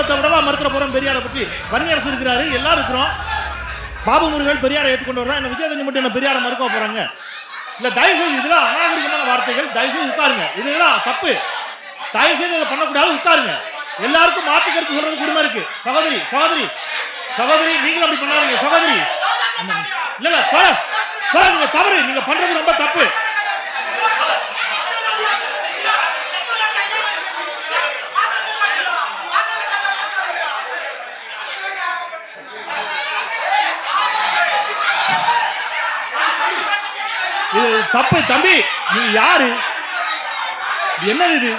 குடும்பத்தை விடவா மறுக்கிற போறோம் பெரியாரை பத்தி? வன்னியரசு இருக்கிறாரு, எல்லாரும் இருக்கிறோம். பாபு முருகன் பெரியாரை ஏற்றுக்கொண்டு வர்றான், என்ன விஜயதஞ்சு மட்டும் என்ன பெரியாரை மறுக்க போறாங்க? இல்ல தயவு செய்து இதெல்லாம் அநாகரிகமான வார்த்தைகள், தயவு செய்து உட்காருங்க. இதெல்லாம் தப்பு, தயவு செய்து இதை பண்ணக்கூடாது, உட்காருங்க. எல்லாருக்கும் மாற்று கருத்து சொல்றதுக்கு உரிமை இருக்கு. சகோதரி சகோதரி சகோதரி நீங்களும் அப்படி பண்ணாதீங்க சகோதரி. இல்ல இல்ல நீங்க தவறு, நீங்க பண்றது ரொம்ப தப்பு. இது தப்பு தம்பி. நீங்க யாரு? என்னது இது?